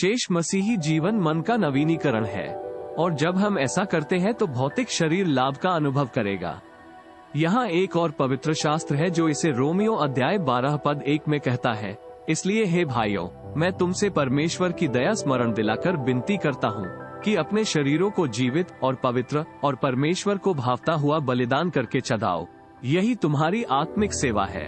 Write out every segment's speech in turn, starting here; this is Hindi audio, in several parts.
शेष मसीही जीवन मन का नवीनीकरण है, और जब हम ऐसा करते हैं तो भौतिक शरीर लाभ का अनुभव करेगा। यहाँ एक और पवित्र शास्त्र है जो इसे रोमियो अध्याय 12 पद 1 में कहता है, इसलिए हे भाइयों, मैं तुमसे परमेश्वर की दया स्मरण दिलाकर विनती करता हूँ कि अपने शरीरों को जीवित और पवित्र और परमेश्वर को भावता हुआ बलिदान करके चढ़ाओ, यही तुम्हारी आत्मिक सेवा है।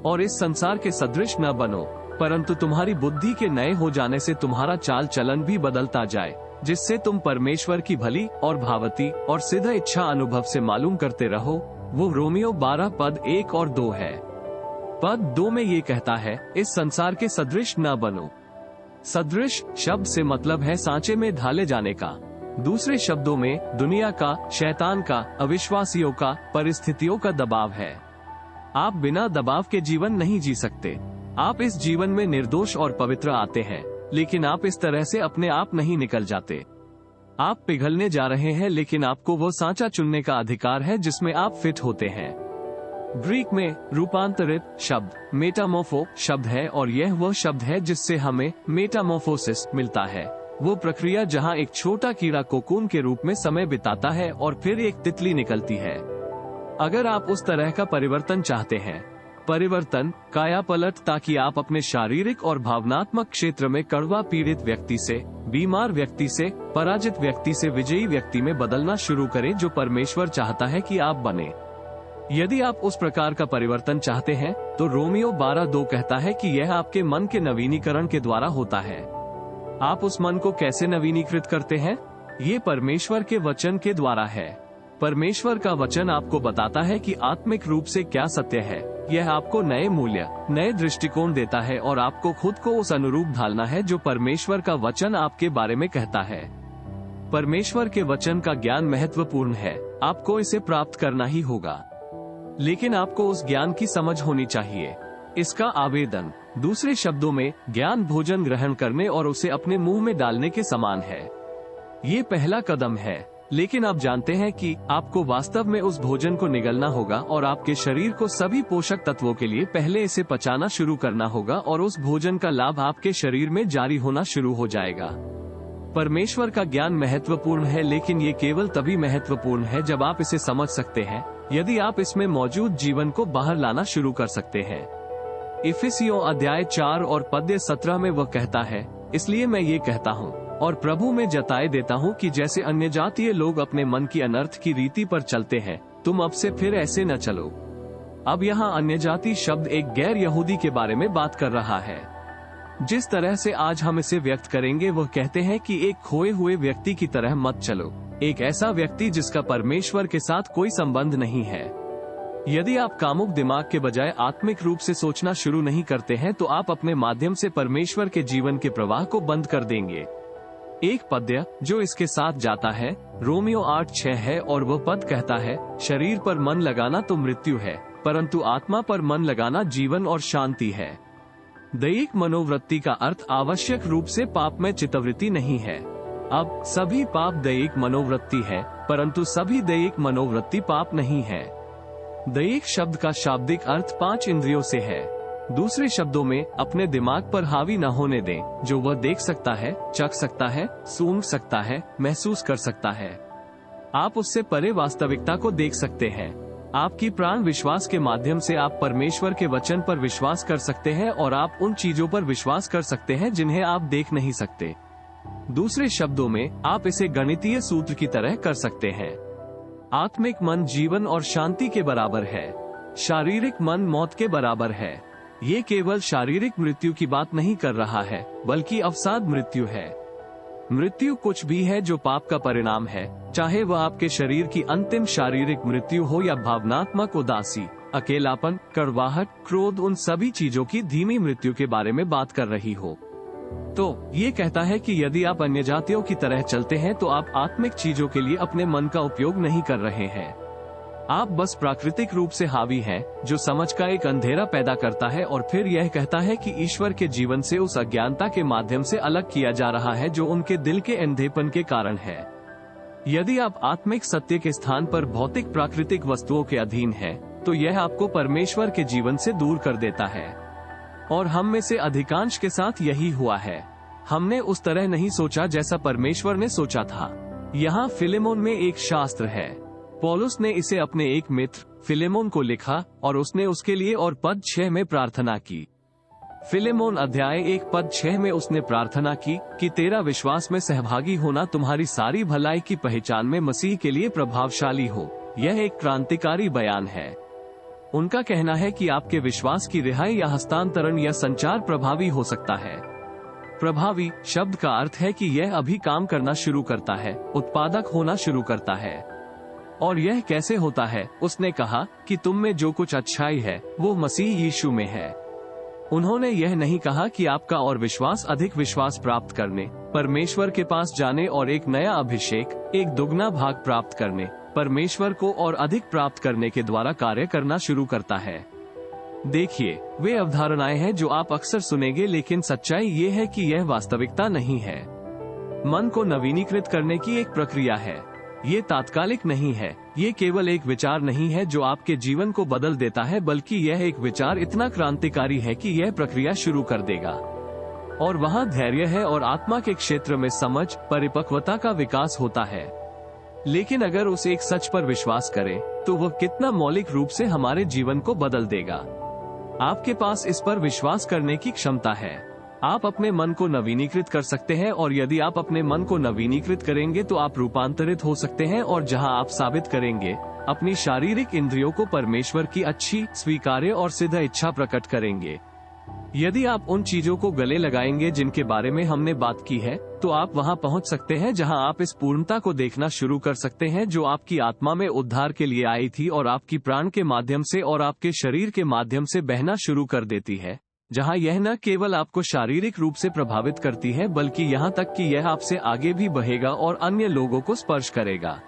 और इस संसार के सदृश न बनो, परंतु तुम्हारी बुद्धि के नए हो जाने से तुम्हारा चाल चलन भी बदलता जाए, जिससे तुम परमेश्वर की भली और भावती और सिद्ध इच्छा अनुभव से मालूम करते रहो। वो रोमियो 12 पद 1 और 2 है। पद 2 में ये कहता है, इस संसार के सदृश न बनो। सदृश शब्द से मतलब है सांचे में ढाले जाने का। दूसरे शब्दों में दुनिया का, शैतान का, अविश्वासियों का, परिस्थितियों का दबाव है। आप बिना दबाव के जीवन नहीं जी सकते। आप इस जीवन में निर्दोष और पवित्र आते हैं, लेकिन आप इस तरह से अपने आप नहीं निकल जाते। आप पिघलने जा रहे हैं, लेकिन आपको वो सांचा चुनने का अधिकार है जिसमें आप फिट होते हैं। ग्रीक में रूपांतरित शब्द मेटामोर्फो शब्द है, और यह वह शब्द है जिससे हमें मेटामोर्फोसिस मिलता है। वो प्रक्रिया जहां एक छोटा कीड़ा कोकून के रूप में समय बिताता है और फिर एक तितली निकलती है। अगर आप उस तरह का परिवर्तन चाहते हैं, परिवर्तन, कायापलट, ताकि आप अपने शारीरिक और भावनात्मक क्षेत्र में कड़वा पीड़ित व्यक्ति से, बीमार व्यक्ति से, पराजित व्यक्ति से विजयी व्यक्ति में बदलना शुरू करें जो परमेश्वर चाहता है कि आप बने। यदि आप उस प्रकार का परिवर्तन चाहते हैं तो रोमियो 12:2 कहता है कि यह आपके मन के नवीनीकरण के द्वारा होता है। आप उस मन को कैसे नवीनीकृत करते हैं? ये परमेश्वर के वचन के द्वारा है। परमेश्वर का वचन आपको बताता है कि आत्मिक रूप से क्या सत्य है। यह आपको नए मूल्य, नए दृष्टिकोण देता है और आपको खुद को उस अनुरूप ढालना है जो परमेश्वर का वचन आपके बारे में कहता है। परमेश्वर के वचन का ज्ञान महत्वपूर्ण है, आपको इसे प्राप्त करना ही होगा, लेकिन आपको उस ज्ञान की समझ होनी चाहिए। इसका आवेदन, दूसरे शब्दों में, ज्ञान भोजन ग्रहण करने और उसे अपने मुंह में डालने के समान है। ये पहला कदम है, लेकिन आप जानते हैं कि आपको वास्तव में उस भोजन को निगलना होगा और आपके शरीर को सभी पोषक तत्वों के लिए पहले इसे पचाना शुरू करना होगा, और उस भोजन का लाभ आपके शरीर में जारी होना शुरू हो जाएगा। परमेश्वर का ज्ञान महत्वपूर्ण है, लेकिन ये केवल तभी महत्वपूर्ण है जब आप इसे समझ सकते हैं, यदि आप इसमें मौजूद जीवन को बाहर लाना शुरू कर सकते हैं। इफिसियों अध्याय 4 और पद 17 में वह कहता है, इसलिए मैं ये कहता हूँ और प्रभु में जताए देता हूँ कि जैसे अन्य जातीय लोग अपने मन की अनर्थ की रीति पर चलते हैं, तुम अब से फिर ऐसे न चलो। अब यहाँ अन्य जाति शब्द एक गैर यहूदी के बारे में बात कर रहा है। जिस तरह से आज हम इसे व्यक्त करेंगे, वह कहते हैं कि एक खोए हुए व्यक्ति की तरह मत चलो, एक ऐसा व्यक्ति जिसका परमेश्वर के साथ कोई संबंध नहीं है। यदि आप कामुक दिमाग के बजाय आत्मिक रूप से सोचना शुरू नहीं करते हैं तो आप अपने माध्यम से परमेश्वर के जीवन के प्रवाह को बंद कर देंगे। एक पद्य जो इसके साथ जाता है रोमियो 8:6 है, और वह पद कहता है, शरीर पर मन लगाना तो मृत्यु है, परंतु आत्मा पर मन लगाना जीवन और शांति है। दैहिक मनोवृत्ति का अर्थ आवश्यक रूप से पाप में चित्तवृत्ति नहीं है। अब सभी पाप दैहिक मनोवृत्ति है, परंतु सभी दैहिक मनोवृत्ति पाप नहीं है। दैहिक शब्द का शाब्दिक अर्थ 5 इंद्रियों से है। दूसरे शब्दों में, अपने दिमाग पर हावी न होने दें, जो वह देख सकता है, चख सकता है, सूंघ सकता है, महसूस कर सकता है। आप उससे परे वास्तविकता को देख सकते हैं। आपकी प्राण विश्वास के माध्यम से आप परमेश्वर के वचन पर विश्वास कर सकते हैं, और आप उन चीजों पर विश्वास कर सकते हैं जिन्हें आप देख नहीं सकते। दूसरे शब्दों में, आप इसे गणितीय सूत्र की तरह कर सकते हैं। आत्मिक मन जीवन और शांति के बराबर है, शारीरिक मन मौत के बराबर है। ये केवल शारीरिक मृत्यु की बात नहीं कर रहा है, बल्कि अवसाद मृत्यु है। मृत्यु कुछ भी है जो पाप का परिणाम है, चाहे वह आपके शरीर की अंतिम शारीरिक मृत्यु हो या भावनात्मक उदासी, अकेलापन, कड़वाहट, क्रोध, उन सभी चीजों की धीमी मृत्यु के बारे में बात कर रही हो। तो ये कहता है कि यदि आप अन्य जातियों की तरह चलते हैं तो आप आत्मिक चीजों के लिए अपने मन का उपयोग नहीं कर रहे हैं। आप बस प्राकृतिक रूप से हावी हैं, जो समझ का एक अंधेरा पैदा करता है, और फिर यह कहता है कि ईश्वर के जीवन से उस अज्ञानता के माध्यम से अलग किया जा रहा है जो उनके दिल के अंधेपन के कारण है। यदि आप आत्मिक सत्य के स्थान पर भौतिक प्राकृतिक वस्तुओं के अधीन हैं, तो यह आपको परमेश्वर के जीवन से दूर कर देता है, और हम में से अधिकांश के साथ यही हुआ है। हमने उस तरह नहीं सोचा जैसा परमेश्वर ने सोचा था। यहाँ फिलेमोन में एक शास्त्र है। पौलुस ने इसे अपने एक मित्र फिलेमोन को लिखा और उसने उसके लिए और पद 6 में प्रार्थना की। फिलेमोन अध्याय 1 पद 6 में उसने प्रार्थना की कि तेरा विश्वास में सहभागी होना तुम्हारी सारी भलाई की पहचान में मसीह के लिए प्रभावशाली हो। यह एक क्रांतिकारी बयान है। उनका कहना है कि आपके विश्वास की रिहाई या हस्तांतरण या संचार प्रभावी हो सकता है। प्रभावी शब्द का अर्थ है कि यह अभी काम करना शुरू करता है, उत्पादक होना शुरू करता है। और यह कैसे होता है? उसने कहा कि तुम में जो कुछ अच्छाई है वो मसीह यीशु में है। उन्होंने यह नहीं कहा कि आपका और विश्वास अधिक विश्वास प्राप्त करने, परमेश्वर के पास जाने और एक नया अभिषेक, एक दुगना भाग प्राप्त करने, परमेश्वर को और अधिक प्राप्त करने के द्वारा कार्य करना शुरू करता है। देखिए, वे अवधारणाएं हैं जो आप अक्सर सुनेंगे, लेकिन सच्चाई ये है कि यह वास्तविकता नहीं है। मन को नवीनीकृत करने की एक प्रक्रिया है। ये तात्कालिक नहीं है। ये केवल एक विचार नहीं है जो आपके जीवन को बदल देता है, बल्कि यह एक विचार इतना क्रांतिकारी है कि यह प्रक्रिया शुरू कर देगा। और वहाँ धैर्य है और आत्मा के क्षेत्र में समझ, परिपक्वता का विकास होता है। लेकिन अगर उस एक सच पर विश्वास करें, तो वह कितना मौलिक रूप से हमारे जीवन को बदल देगा। आपके पास इस पर विश्वास करने की क्षमता है। आप अपने मन को नवीनीकृत कर सकते हैं, और यदि आप अपने मन को नवीनीकृत करेंगे तो आप रूपांतरित हो सकते हैं, और जहां आप साबित करेंगे अपनी शारीरिक इंद्रियों को परमेश्वर की अच्छी, स्वीकार्य और सिद्ध इच्छा प्रकट करेंगे। यदि आप उन चीजों को गले लगाएंगे जिनके बारे में हमने बात की है, तो आप वहां पहुंच सकते हैं जहां आप इस पूर्णता को देखना शुरू कर सकते हैं जो आपकी आत्मा में उद्धार के लिए आई थी और आपकी प्राण के माध्यम से और आपके शरीर के माध्यम से बहना शुरू कर देती है। जहां यह न केवल आपको शारीरिक रूप से प्रभावित करती है, बल्कि यहां तक कि यह आपसे आगे भी बहेगा और अन्य लोगों को स्पर्श करेगा।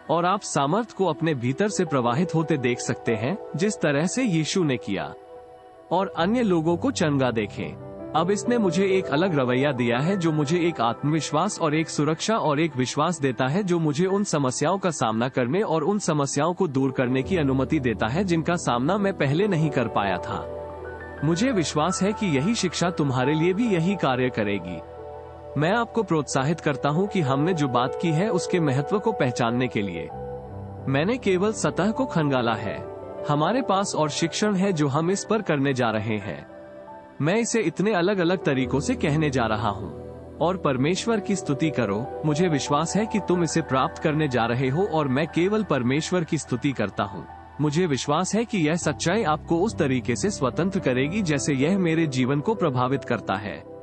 और आप सामर्थ को अपने भीतर से प्रवाहित होते देख सकते हैं, जिस तरह से यीशु ने किया। और अन्य लोगों को चंगा देखें। अब इसने मुझे एक अलग रवैया दिया है जो मुझे एक आत्मविश्वास और एक सुरक्षा और एक विश्वास देता है जो मुझे उन समस्याओं का सामना करने और उन समस्याओं को दूर करने की अनुमति देता है जिनका सामना मैं पहले नहीं कर पाया था। मुझे विश्वास है कि यही शिक्षा तुम्हारे लिए भी यही कार्य करेगी। मैं आपको प्रोत्साहित करता हूं कि हमने जो बात की है उसके महत्व को पहचानने के लिए। मैंने केवल सतह को खंगाला है। हमारे पास और शिक्षण है जो हम इस पर करने जा रहे हैं। मैं इसे इतने अलग अलग तरीकों से कहने जा रहा हूँ। और परमेश्वर की स्तुति करो। मुझे विश्वास है कि तुम इसे प्राप्त करने जा रहे हो और मैं केवल परमेश्वर की स्तुति करता हूँ। मुझे विश्वास है कि यह सच्चाई आपको उस तरीके से स्वतंत्र करेगी जैसे यह मेरे जीवन को प्रभावित करता है।